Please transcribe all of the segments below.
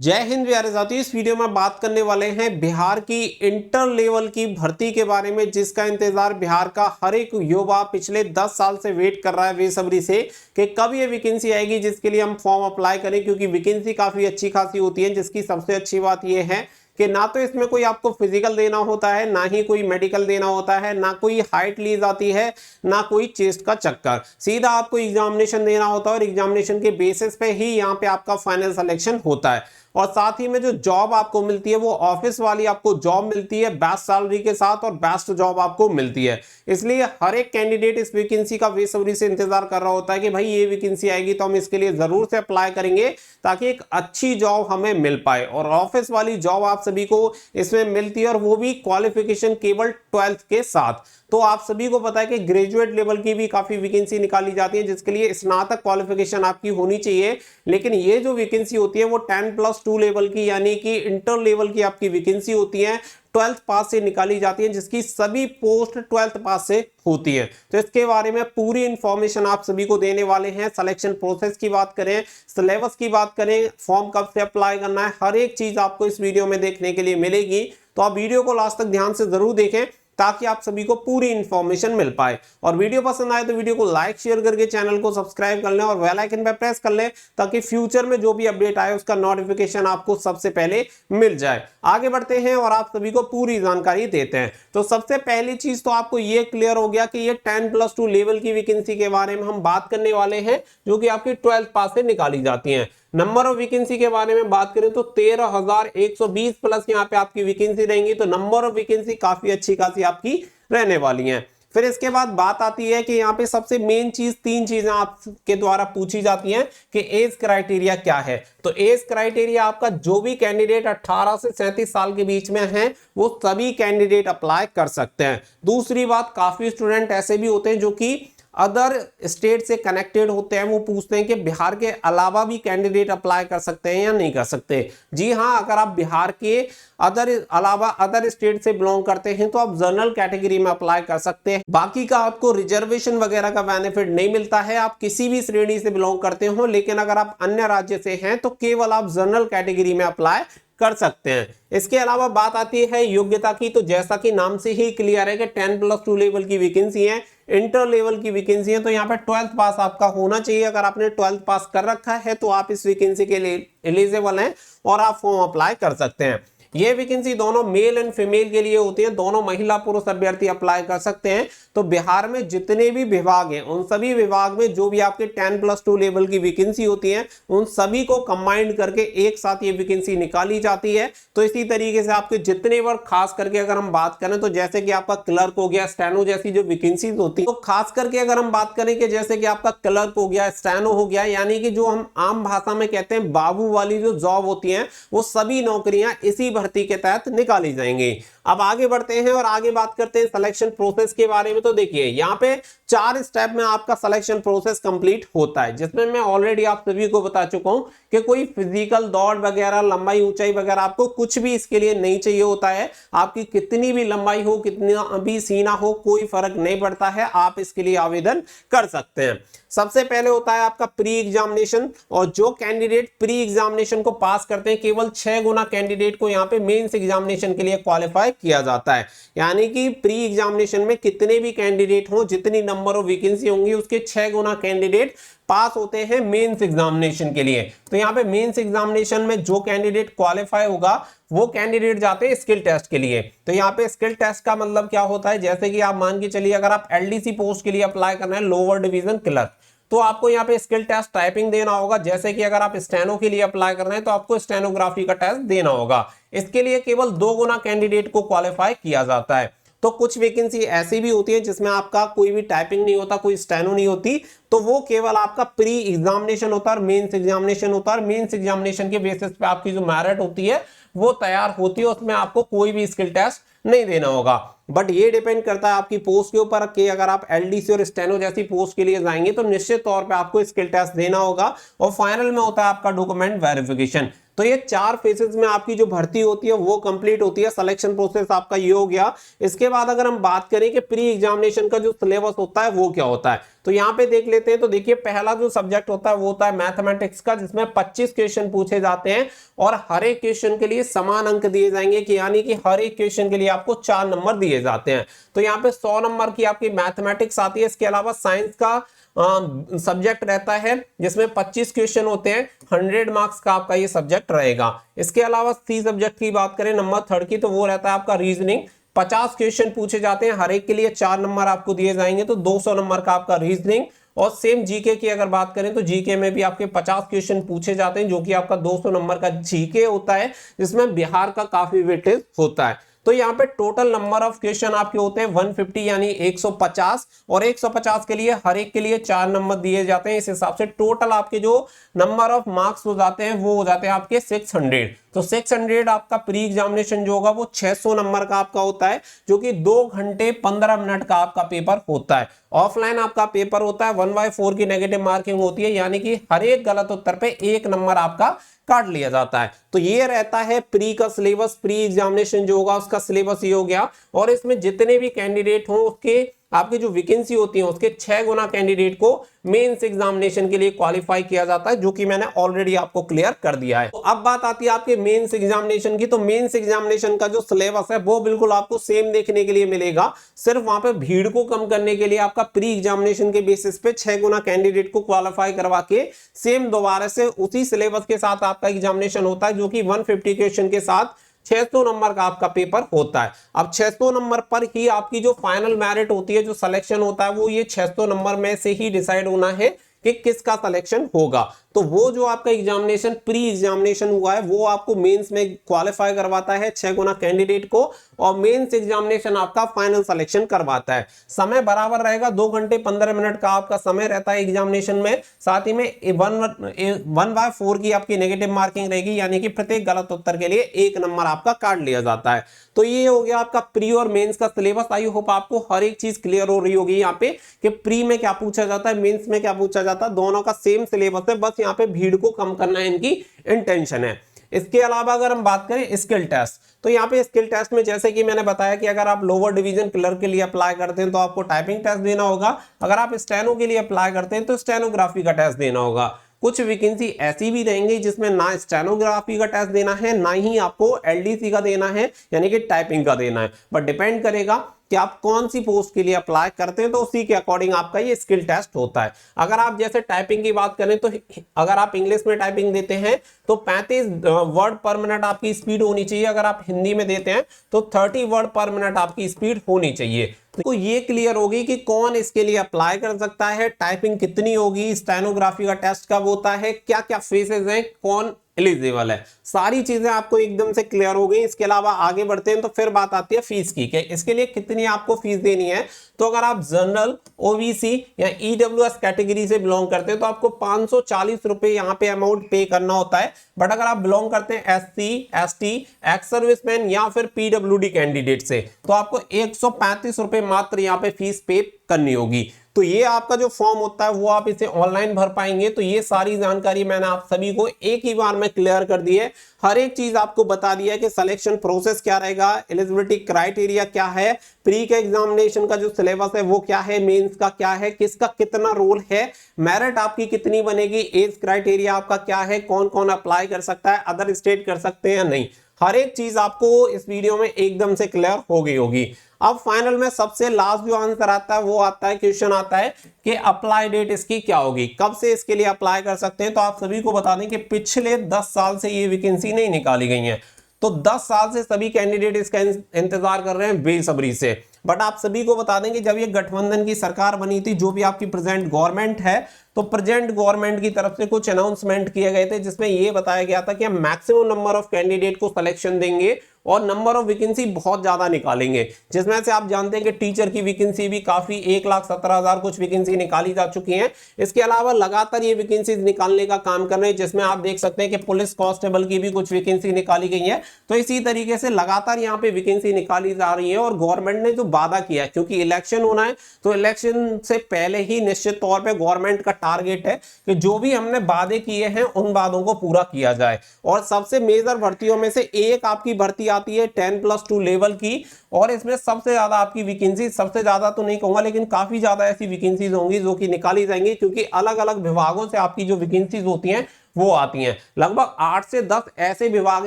जय हिंद प्यारे साथियों। इस वीडियो में बात करने वाले हैं बिहार की इंटर लेवल की भर्ती के बारे में, जिसका इंतजार बिहार का हर एक युवा पिछले 10 साल से वेट कर रहा है बेसब्री से कि कब ये वैकेंसी आएगी जिसके लिए हम फॉर्म अप्लाई करें, क्योंकि वैकेंसी काफी अच्छी खासी होती है। जिसकी सबसे अच्छी बात यह है कि ना तो इसमें कोई आपको फिजिकल देना होता है, ना ही कोई मेडिकल देना होता है, ना कोई हाइट ली जाती है, ना कोई चेस्ट का चक्कर। सीधा आपको एग्जामिनेशन देना होता है और एग्जामिनेशन के बेसिस पे ही यहाँ पे आपका फाइनल सिलेक्शन होता है। और साथ ही में जो जॉब आपको मिलती है वो ऑफिस वाली आपको जॉब मिलती है बेस्ट सैलरी के साथ, और बेस्ट जॉब आपको मिलती है। इसलिए हर एक कैंडिडेट इस वैकेंसी का बेसब्री से इंतजार कर रहा होता है कि भाई ये वैकेंसी आएगी तो हम इसके लिए जरूर से अप्लाई करेंगे ताकि एक अच्छी जॉब हमें मिल पाए। और ऑफिस वाली जॉब आप सभी को इसमें मिलती है, और वो भी क्वालिफिकेशन केवल 12th के साथ। तो आप सभी को पता है कि ग्रेजुएट लेवल की भी काफी वैकेंसी निकाली जाती है, जिसके लिए स्नातक क्वालिफिकेशन आपकी होनी चाहिए। लेकिन ये जो वैकेंसी होती है वो 10+2 लेवल की, यानी कि इंटर लेवल की आपकी वैकेंसी होती है, 12th पास से निकाली जाती है, जिसकी सभी पोस्ट 12th पास से होती है। तो इसके बारे में पूरी इंफॉर्मेशन आप सभी को देने वाले हैं। सिलेक्शन प्रोसेस की बात करें, सिलेबस की बात करें, फॉर्म कब से अप्लाई करना है, हर एक चीज आपको इस वीडियो में देखने के लिए मिलेगी। तो आप वीडियो को लास्ट तक ध्यान से जरूर देखें ताकि आप सभी को पूरी इंफॉर्मेशन मिल पाए। और वीडियो पसंद आए तो वीडियो को लाइक शेयर करके चैनल को सब्सक्राइब कर लें और बेल आइकन पर प्रेस कर लें ताकि फ्यूचर में जो भी अपडेट आए उसका नोटिफिकेशन आपको सबसे पहले मिल जाए। आगे बढ़ते हैं और आप सभी को पूरी जानकारी देते हैं। तो सबसे पहली चीज तो आपको ये क्लियर हो गया कि ये 10+2 लेवल की वैकेंसी के बारे में हम बात करने वाले हैं, जो कि आपकी 12th पास से निकाली जाती है। नंबर ऑफ वैकेंसी के बारे में बात करें तो 13,120 प्लस यहाँ पे आपकी वैकेंसी रहेंगी। तो नंबर ऑफ वैकेंसी काफी अच्छी खासी आपकी रहने वाली है। फिर इसके बाद बात आती है कि यहाँ पे सबसे मेन चीज, 3 चीजें आपके द्वारा पूछी जाती हैं कि एज क्राइटेरिया क्या है। तो एज क्राइटेरिया आपका जो भी कैंडिडेट 18 से 37 साल के बीच में है वो सभी कैंडिडेट अप्लाई कर सकते हैं। दूसरी बात, काफी स्टूडेंट ऐसे भी होते हैं जो कि अदर स्टेट से कनेक्टेड होते हैं, वो पूछते हैं कि बिहार के अलावा भी कैंडिडेट अप्लाई कर सकते हैं या नहीं कर सकते। जी हाँ, अगर आप बिहार के अदर स्टेट से बिलोंग करते हैं तो आप जनरल कैटेगरी में अप्लाई कर सकते हैं। बाकी का आपको रिजर्वेशन वगैरह का बेनिफिट नहीं मिलता है, आप किसी भी श्रेणी से बिलोंग करते हो। लेकिन अगर आप अन्य राज्य से हैं तो केवल आप जनरल कैटेगरी में अप्लाई कर सकते हैं। इसके अलावा बात आती है योग्यता की, तो जैसा कि नाम से ही क्लियर है कि 10+2 लेवल की वैकेंसी है, इंटर लेवल की वैकेंसी है। तो यहाँ पे 12th पास आपका होना चाहिए। अगर आपने 12th पास कर रखा है तो आप इस वैकेंसी के लिए एलिजिबल हैं और आप फॉर्म अप्लाई कर सकते हैं। ये वैकेंसी दोनों मेल एंड फीमेल के लिए होती है, दोनों महिला पुरुष अभ्यर्थी अप्लाई कर सकते हैं। तो बिहार में जितने भी विभाग हैं उन सभी विभाग में जो भी आपके 10+2 लेवल की वैकेंसी होती है उन सभी को कंबाइंड करके एक साथ ये वैकेंसी निकाली जाती है। तो इसी तरीके से आपके जितने वर्ग, खास करके अगर हम बात करें तो जैसे कि आपका क्लर्क हो गया, स्टेनो जैसी जो वैकेंसी होती है, तो खास करके अगर हम बात करें कि जैसे कि आपका क्लर्क हो गया, स्टेनो हो गया, यानी कि जो हम आम भाषा में कहते हैं बाबू वाली जो जॉब होती है, वो सभी नौकरियां इसी भर्ती के तहत निकाली जाएंगी। अब आगे बढ़ते हैं और आगे बात करते हैं सिलेक्शन प्रोसेस के बारे में। तो देखिए यहाँ पे 4 स्टेप में आपका सिलेक्शन प्रोसेस कंप्लीट होता है, जिसमें मैं ऑलरेडी आप सभी को बता चुका हूं कि कोई फिजिकल दौड़ वगैरह, लंबाई ऊंचाई वगैरह आपको कुछ भी इसके लिए नहीं चाहिए होता है। आपकी कितनी भी लंबाई हो, कितना भी सीना हो, कोई फर्क नहीं पड़ता है, आप इसके लिए आवेदन कर सकते हैं। सबसे पहले होता है आपका प्री एग्जामिनेशन, और जो कैंडिडेट प्री एग्जामिनेशन को पास करते हैं केवल 6 गुना कैंडिडेट को यहाँ पे मेंस एग्जामिनेशन के लिए क्वालिफाई किया जाता है। यानी कि प्री एग्जामिनेशन में कितने भी कैंडिडेट हो, जितनी नंबर ऑफ वैकेंसी होंगी उसके 6 गुना कैंडिडेट पास होते हैं मेंस एग्जामिनेशन के लिए। तो यहाँ पे मेंस एग्जामिनेशन में जो कैंडिडेट क्वालिफाई होगा वो कैंडिडेट जाते हैं स्किल टेस्ट के लिए। तो यहाँ पे स्किल टेस्ट का मतलब क्या होता है, जैसे कि आप मान के चलिए अगर आप एलडीसी पोस्ट के लिए अप्लाई करना है, लोअर डिवीजन क्लर्क, तो आपको यहाँ पे स्किल टेस्ट टाइपिंग देना होगा। जैसे कि अगर आप स्टेनो के लिए अप्लाई कर रहे हैं तो आपको स्टेनोग्राफी का टेस्ट देना होगा। इसके लिए केवल 2 गुना कैंडिडेट को क्वालिफाई किया जाता है। तो कुछ वैकेंसी ऐसी भी होती है जिसमें आपका कोई भी टाइपिंग नहीं होता, कोई स्टेनो नहीं होती, तो वो केवल आपका प्री एग्जामिनेशन होता है और मेंस एग्जामिनेशन होता है। और मेंस एग्जामिनेशन के बेसिस पे आपकी जो मेरिट होती है वो तैयार होती है, उसमें आपको कोई भी स्किल टेस्ट नहीं देना होगा। बट ये डिपेंड करता है आपकी पोस्ट के ऊपर कि अगर आप एलडीसी और स्टेनो जैसी पोस्ट के लिए जाएंगे तो निश्चित तौर पे आपको स्किल टेस्ट देना होगा। और फाइनल में होता है आपका डॉक्यूमेंट वेरिफिकेशन। तो ये 4 फेजेस में आपकी जो भर्ती होती है वो कंप्लीट होती है। सिलेक्शन प्रोसेस आपका ये हो गया। इसके बाद अगर हम बात करें कि प्री एग्जामिनेशन का जो सिलेबस होता है वो क्या होता है, तो यहाँ पे देख लेते हैं। तो देखिए पहला जो सब्जेक्ट होता है वो होता है मैथमेटिक्स का, जिसमें 25 क्वेश्चन पूछे जाते हैं और हर एक क्वेश्चन के लिए समान अंक दिए जाएंगे, कि यानी कि हर एक क्वेश्चन के लिए आपको 4 नंबर दिए जाते हैं। तो यहाँ पे 100 नंबर की आपकी मैथमेटिक्स आती है। इसके अलावा साइंस का सब्जेक्ट रहता है जिसमें 25 क्वेश्चन होते हैं, 100 मार्क्स का आपका ये सब्जेक्ट रहेगा। इसके अलावा सी सब्जेक्ट की बात करें नंबर 3 की, तो वो रहता है आपका रीजनिंग। 50 क्वेश्चन पूछे जाते हैं, हर एक के लिए 4 नंबर आपको दिए जाएंगे, तो 200 नंबर का आपका रीजनिंग। और सेम जीके की अगर बात करें तो जीके में भी आपके 50 क्वेश्चन पूछे जाते हैं, जो कि आपका 200 नंबर का जीके होता है, जिसमें बिहार का काफी वेटेज होता है। तो यहाँ पे टोटल नंबर ऑफ क्वेश्चन आपके होते हैं 150 यानी 150, और 150 के लिए हर एक के लिए 4 नंबर दिए जाते हैं। इस हिसाब से टोटल आपके जो नंबर ऑफ मार्क्स हो जाते हैं वो हो जाते हैं आपके 600। तो 600 आपका प्री एग्जामिनेशन जो होगा वो 600 नंबर का आपका होता है, जो कि 2 घंटे 15 मिनट का आपका पेपर होता है। ऑफलाइन आपका पेपर होता है, 1/4 की नेगेटिव मार्किंग होती है, यानी कि हर एक गलत उत्तर पे 1 नंबर आपका काट लिया जाता है। तो ये रहता है प्री का सिलेबस। प्री एग्जामिनेशन जो होगा उसका सिलेबस ये हो गया, और इसमें जितने भी कैंडिडेट हों उसके आपकी जो वैकेंसी होती है उसके 6 गुना कैंडिडेट को मेंस एग्जामिनेशन के लिए क्वालिफाई किया जाता है, जो कि मैंने ऑलरेडी आपको क्लियर कर दिया है। तो अब बात आती है आपके मेंस एग्जामिनेशन की। तो मेंस एग्जामिनेशन का जो सिलेबस है वो बिल्कुल आपको सेम देखने के लिए मिलेगा, सिर्फ वहां पे भीड़ को कम करने के लिए आपका प्री एग्जामिनेशन के बेसिस पे 6 गुना कैंडिडेट को क्वालिफाई करवा के सेम दोबारा से उसी सिलेबस के साथ आपका एग्जामिनेशन होता है, जो कि 150 क्वेश्चन के साथ 600 नंबर का आपका पेपर होता है। अब 600 नंबर पर ही आपकी जो फाइनल मेरिट होती है, जो सिलेक्शन होता है, वो ये 600 नंबर में से ही डिसाइड होना है कि किसका सिलेक्शन होगा। तो वो जो आपका एग्जामिनेशन प्री एग्जामिनेशन हुआ है वो आपको मेंस में क्वालिफाई करवाता है 6 गुना कैंडिडेट को, और मेंस एग्जामिनेशन आपका फाइनल सिलेक्शन करवाता है। समय बराबर रहेगा, 2 घंटे 15 मिनट का आपका समय रहता है एग्जामिनेशन में। साथ ही में 1/4 की आपकी नेगेटिव मार्किंग रहेगी, यानी कि प्रत्येक गलत उत्तर के लिए 1 नंबर आपका काट लिया जाता है। तो ये हो गया आपका प्री और मेंस का सिलेबस। आई होप आपको हर एक चीज क्लियर हो रही होगी यहाँ पे कि प्री में क्या पूछा जाता है, मेंस में क्या पूछा जाता है। दोनों का सेम सिलेबस है, बस यहाँ पे भीड़ को कम करना है इनकी इंटेंशन है। इसके अलावा अगर हम बात करें स्किल टेस्ट, तो यहाँ पे स्किल टेस्ट में जैसे कि मैंने बताया कि अगर आप लोअर डिवीजन क्लर्क के लिए अप्लाई करते हैं तो आपको टाइपिंग टेस्ट देना होगा। अगर आप स्टेनो के लिए अप्लाई करते हैं तो स्टेनोग्राफी का टेस्ट देना होगा। कुछ वैकेंसी ऐसी भी रहेंगी जिसमें ना स्टेनोग्राफी का टेस्ट देना है, ना ही आपको एलडीसी का देना है, यानी कि टाइपिंग का देना है। बट डिपेंड करेगा कि आप कौन सी पोस्ट के लिए अप्लाई करते हैं, तो उसी के अकॉर्डिंग आपका ये स्किल टेस्ट होता है। अगर आप जैसे टाइपिंग की बात करें तो अगर आप इंग्लिश में टाइपिंग देते हैं तो 35 वर्ड पर मिनट आपकी स्पीड होनी चाहिए। अगर आप हिंदी में देते हैं तो 30 वर्ड पर मिनट आपकी स्पीड होनी चाहिए। तो ये क्लियर होगी कि कौन इसके लिए अप्लाई कर सकता है, टाइपिंग कितनी होगी, स्टेनोग्राफी का टेस्ट कब होता है, क्या क्या फेसेस हैं, कौन एलिजिबल है, सारी चीजें आपको एकदम से क्लियर हो गई। इसके अलावा आगे बढ़ते हैं तो फिर बात आती है फीस की, कि इसके लिए कितनी आपको फीस देनी है। तो अगर आप जनरल, ओबीसी या ईडब्ल्यूएस कैटेगरी से बिलोंग करते हैं तो आपको 540 रुपए यहाँ पे अमाउंट पे करना होता है। बट अगर आप बिलोंग करते हैं एससी, एसटी, एक्स सर्विसमैन या फिर पीडब्ल्यूडी कैंडिडेट से, तो आपको 135 रुपए मात्र यहाँ पे फीस पे करनी होगी। तो ये आपका जो फॉर्म होता है वो आप इसे ऑनलाइन भर पाएंगे। तो ये सारी जानकारी मैंने आप सभी को एक ही बार में क्लियर कर दी है। हर एक चीज आपको बता दिया है कि सिलेक्शन प्रोसेस क्या रहेगा, एलिजिबिलिटी क्राइटेरिया क्या है, प्री के एग्जामिनेशन का जो सिलेबस है वो क्या है, मेंस का क्या है, किसका कितना रोल है, मेरिट आपकी कितनी बनेगी, एज क्राइटेरिया आपका क्या है, कौन कौन अप्लाई कर सकता है, अदर स्टेट कर सकते हैं या नहीं, हर एक चीज आपको इस वीडियो में एकदम से क्लियर हो गई होगी। अब फाइनल में सबसे लास्ट जो आंसर आता है वो आता है, क्वेश्चन आता है कि अप्लाई डेट इसकी क्या होगी, कब से इसके लिए अप्लाई कर सकते हैं। तो आप सभी को बता दें कि पिछले 10 साल से ये वैकेंसी नहीं निकाली गई है। तो 10 साल से सभी कैंडिडेट इसका इंतजार कर रहे हैं बेसब्री से। बट आप सभी को बता दें कि जब ये गठबंधन की सरकार बनी थी, जो भी आपकी प्रेजेंट गवर्नमेंट है, तो प्रेजेंट गवर्नमेंट की तरफ से कुछ अनाउंसमेंट किए गए थे जिसमें ये बताया गया था कि हम मैक्सिमम नंबर ऑफ कैंडिडेट को सिलेक्शन देंगे और नंबर ऑफ वैकेंसी बहुत ज्यादा निकालेंगे, जिसमें से आप जानते हैं कि टीचर की वैकेंसी भी काफी 1,17,000 कुछ वैकेंसी निकाली जा चुकी है। इसके अलावा लगातार ये वैकेंसी निकालने का काम कर रहे हैं, जिसमें आप देख सकते हैं कि पुलिस कांस्टेबल की भी कुछ वैकेंसी निकाली गई है। तो इसी तरीके से लगातार यहाँ पे वैकेंसी निकाली जा रही है और गवर्नमेंट ने जो वादा किया है, क्योंकि इलेक्शन होना है तो इलेक्शन से पहले ही निश्चित तौर पे गवर्नमेंट का टारगेट है कि जो भी हमने वादे किए हैं उन वादों को पूरा किया जाए। और सबसे मेजर भर्तियों में से एक आपकी भर्ती आती है 10+2 लेवल की, और इसमें सबसे ज्यादा आपकी वैकेंसी, सबसे ज्यादा तो नहीं कहूंगा लेकिन काफी ज्यादा ऐसी वैकेंसीज होंगी जो कि निकाली जाएंगी, क्योंकि अलग अलग विभागों से आपकी जो वैकेंसीज होती हैं वो आती हैं। लगभग 8 से 10 ऐसे विभाग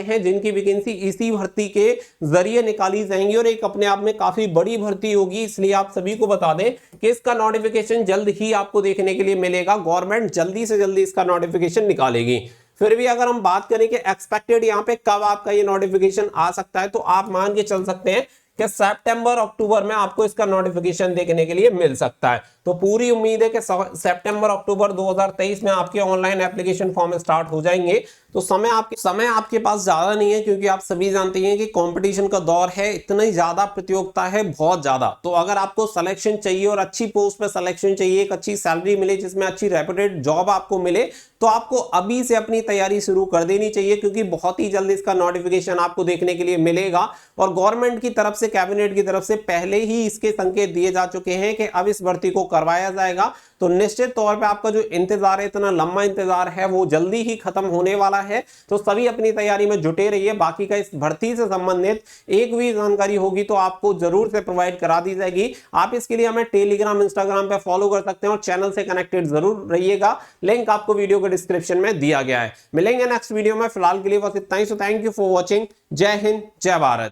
हैं जिनकी वैकेंसी इसी भर्ती के जरिए निकाली जाएंगी, और एक अपने आप में काफी बड़ी भर्ती होगी। इसलिए आप सभी को बता दें कि इसका नोटिफिकेशन जल्द ही आपको देखने के लिए मिलेगा। गवर्नमेंट जल्दी से जल्दी इसका नोटिफिकेशन निकालेगी। फिर भी अगर हम बात करें कि एक्सपेक्टेड यहाँ पे कब आपका ये नोटिफिकेशन आ सकता है, तो आप मान के चल सकते हैं कि सितंबर अक्टूबर में आपको इसका नोटिफिकेशन देखने के लिए मिल सकता है। तो पूरी उम्मीद है कि सितंबर अक्टूबर 2023 में आपके ऑनलाइन एप्लीकेशन फॉर्म स्टार्ट हो जाएंगे। तो समय आपके पास ज्यादा नहीं है, क्योंकि आप सभी जानते हैं कि कंपटीशन का दौर है, इतनी ज्यादा प्रतियोगिता है, बहुत ज्यादा। तो अगर आपको सिलेक्शन चाहिए और अच्छी पोस्ट पे सिलेक्शन चाहिए, एक अच्छी सैलरी मिले, जिसमें अच्छी रेपुटेड जॉब आपको मिले, तो आपको अभी से अपनी तैयारी शुरू कर देनी चाहिए, क्योंकि बहुत ही जल्द इसका नोटिफिकेशन आपको देखने के लिए मिलेगा। और गवर्नमेंट की तरफ से, कैबिनेट की तरफ से पहले ही इसके संकेत दिए जा चुके हैं कि अब इस भर्ती को करवाया जाएगा। तो निश्चित तौर पे आपका जो इंतजार है, इतना लंबा इंतजार है, वो जल्दी ही खत्म होने वाला है। तो सभी अपनी तैयारी में जुटे रहिए। बाकी का इस भर्ती से संबंधित एक भी जानकारी होगी तो आपको जरूर से प्रोवाइड करा दी जाएगी। आप इसके लिए हमें टेलीग्राम, इंस्टाग्राम पे फॉलो कर सकते हैं और चैनल से कनेक्टेड जरूर रहिएगा। लिंक आपको वीडियो के डिस्क्रिप्शन में दिया गया है। मिलेंगे नेक्स्ट वीडियो में, फिलहाल के लिए बस इतना ही। So thank you for watching. जय हिंद, जय भारत।